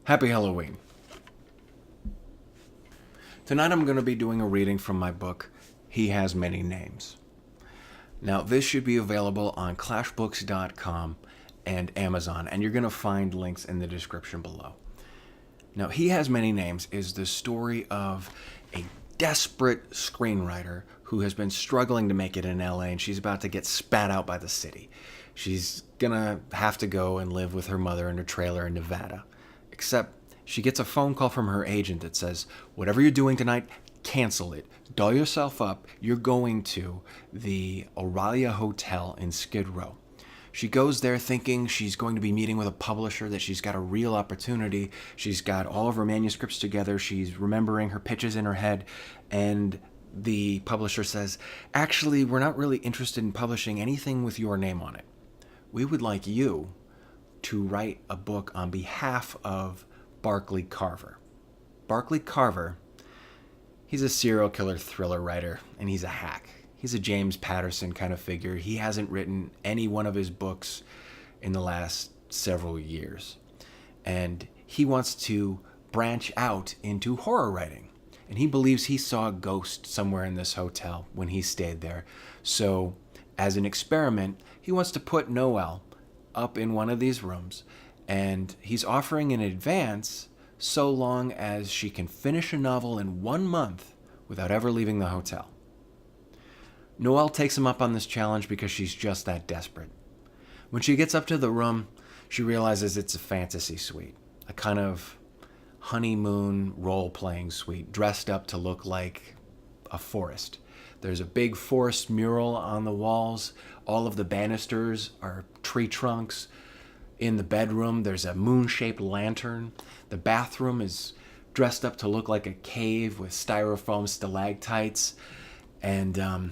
Happy Halloween. Tonight I'm going to be doing a reading from my book, He Has Many Names. Now, this should be available on ClashBooks.com and Amazon, and you're going to find links in the description below. Now, He Has Many Names is the story of a desperate screenwriter who has been struggling to make it in LA, and she's about to get spat out by the city. She's going to have to go and live with her mother in a trailer in Nevada. Except she gets a phone call from her agent that says, whatever you're doing tonight, cancel it. Doll yourself up. You're going to the Aurelia Hotel in Skid Row. She goes there thinking she's going to be meeting with a publisher, that she's got a real opportunity. She's got all of her manuscripts together. She's remembering her pitches in her head. And the publisher says, actually, we're not really interested in publishing anything with your name on it. We would like you to write a book on behalf of Barclay Carver. Barclay Carver, he's a serial killer thriller writer, and he's a hack. He's a James Patterson kind of figure. He hasn't written any one of his books in the last several years. And he wants to branch out into horror writing. And he believes he saw a ghost somewhere in this hotel when he stayed there. So, as an experiment, he wants to put Noelle up in one of these rooms, and he's offering an advance so long as she can finish a novel in 1 month without ever leaving the hotel. Noelle takes him up on this challenge because she's just that desperate. When she gets up to the room, she realizes it's a fantasy suite, a kind of honeymoon role-playing suite, dressed up to look like a forest. There's a big forest mural on the walls. All of the banisters are tree trunks. In the bedroom, there's a moon-shaped lantern. The bathroom is dressed up to look like a cave with styrofoam stalactites. And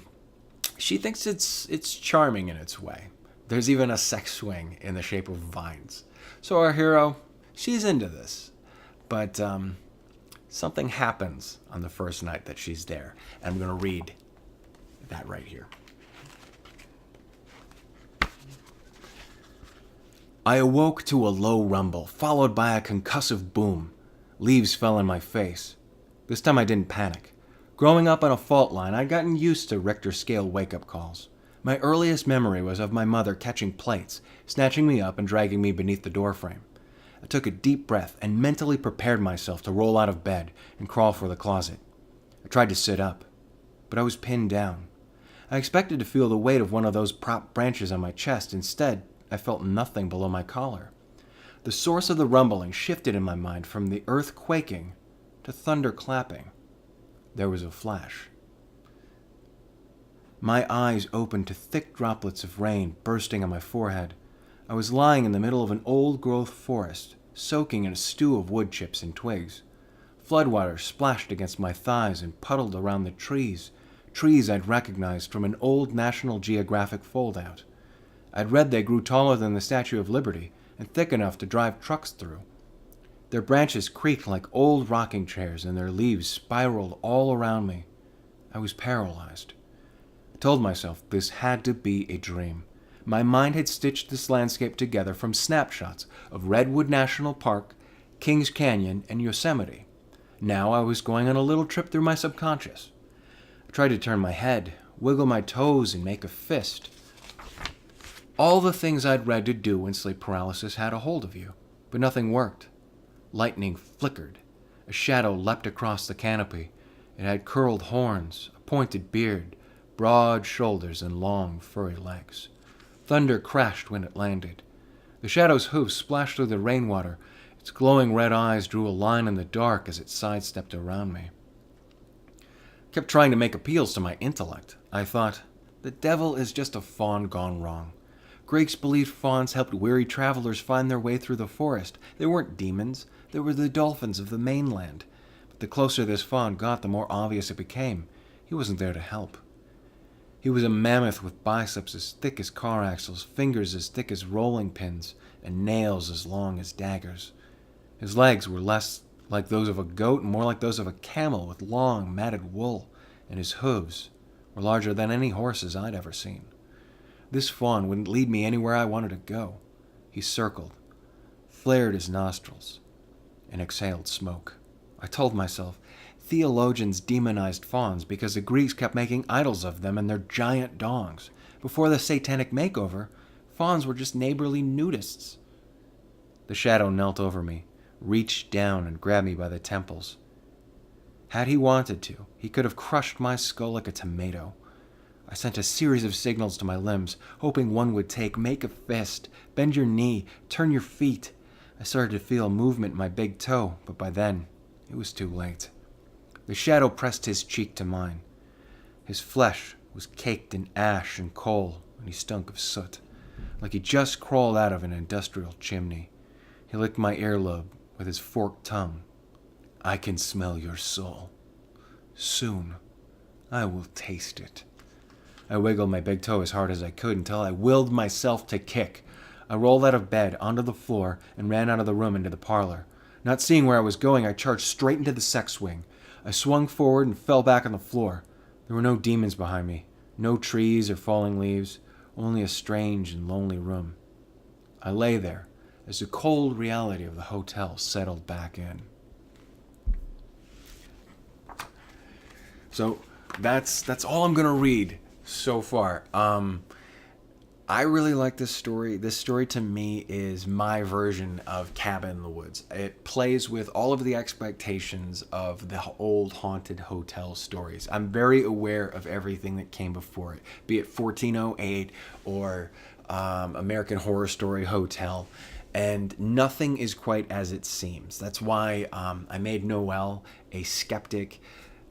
she thinks it's charming in its way. There's even a sex swing in the shape of vines. So our hero, she's into this. But something happens on the first night that she's there. And I'm going to read that right here. I awoke to a low rumble, followed by a concussive boom. Leaves fell in my face. This time I didn't panic. Growing up on a fault line, I'd gotten used to Richter scale wake-up calls. My earliest memory was of my mother catching plates, snatching me up and dragging me beneath the doorframe. I took a deep breath and mentally prepared myself to roll out of bed and crawl for the closet. I tried to sit up, but I was pinned down. I expected to feel the weight of one of those prop branches on my chest. Instead, I felt nothing below my collar. The source of the rumbling shifted in my mind from the earth quaking to thunder clapping. There was a flash. My eyes opened to thick droplets of rain bursting on my forehead. I was lying in the middle of an old-growth forest, soaking in a stew of wood chips and twigs. Floodwater splashed against my thighs and puddled around the trees I'd recognized from an old National Geographic foldout. I'd read they grew taller than the Statue of Liberty and thick enough to drive trucks through. Their branches creaked like old rocking chairs, and their leaves spiraled all around me. I was paralyzed. I told myself this had to be a dream. My mind had stitched this landscape together from snapshots of Redwood National Park, Kings Canyon, and Yosemite. Now I was going on a little trip through my subconscious. I tried to turn my head, wiggle my toes, and make a fist. All the things I'd read to do when sleep paralysis had a hold of you, but nothing worked. Lightning flickered. A shadow leapt across the canopy. It had curled horns, a pointed beard, broad shoulders, and long, furry legs. Thunder crashed when it landed. The shadow's hoofs splashed through the rainwater. Its glowing red eyes drew a line in the dark as it sidestepped around me. I kept trying to make appeals to my intellect. I thought, the devil is just a faun gone wrong. Greeks believed fauns helped weary travelers find their way through the forest. They weren't demons. They were the dolphins of the mainland. But the closer this faun got, the more obvious it became. He wasn't there to help. He was a mammoth with biceps as thick as car axles, fingers as thick as rolling pins, and nails as long as daggers. His legs were less like those of a goat and more like those of a camel with long, matted wool, and his hooves were larger than any horse's I'd ever seen. This faun wouldn't lead me anywhere I wanted to go. He circled, flared his nostrils. and exhaled smoke. I told myself, theologians demonized fawns because the Greeks kept making idols of them and their giant dongs. Before the satanic makeover, fawns were just neighborly nudists. The shadow knelt over me, reached down and grabbed me by the temples. Had he wanted to, he could have crushed my skull like a tomato. I sent a series of signals to my limbs, hoping one would take, make a fist, bend your knee, turn your feet. I started to feel movement in my big toe, but by then, it was too late. The shadow pressed his cheek to mine. His flesh was caked in ash and coal, and he stunk of soot, like he just crawled out of an industrial chimney. He licked my earlobe with his forked tongue. I can smell your soul. Soon, I will taste it. I wiggled my big toe as hard as I could until I willed myself to kick. I rolled out of bed, onto the floor, and ran out of the room into the parlor. Not seeing where I was going, I charged straight into the sex wing. I swung forward and fell back on the floor. There were no demons behind me, no trees or falling leaves, only a strange and lonely room. I lay there as the cold reality of the hotel settled back in. So that's all I'm gonna read so far. I really like this story. This story to me is my version of Cabin in the Woods. It plays with all of the expectations of the old haunted hotel stories. I'm very aware of everything that came before it, be it 1408 or American Horror Story Hotel. And nothing is quite as it seems. That's why I made Noelle a skeptic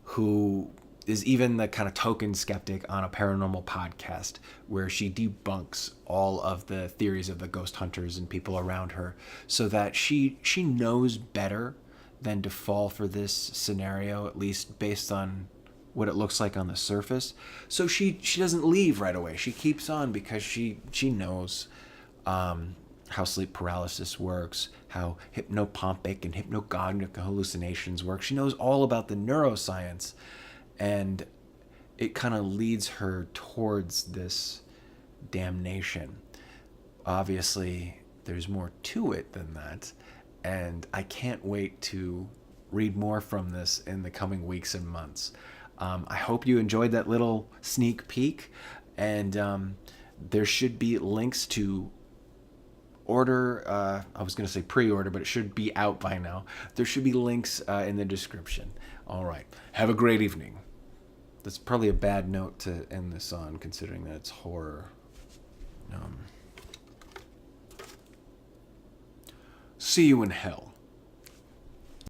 who is even the kind of token skeptic on a paranormal podcast where she debunks all of the theories of the ghost hunters and people around her so that she knows better than to fall for this scenario, at least based on what it looks like on the surface. So she doesn't leave right away. She keeps on because she knows how sleep paralysis works, how hypnopompic and hypnagogic hallucinations work. She knows all about the neuroscience. And it kind of leads her towards this damnation. Obviously, there's more to it than that. And I can't wait to read more from this in the coming weeks and months. I hope you enjoyed that little sneak peek. And there should be links to order. I was going to say pre-order, but it should be out by now. There should be links in the description. All right. Have a great evening. That's probably a bad note to end this on, considering that it's horror. See you in hell.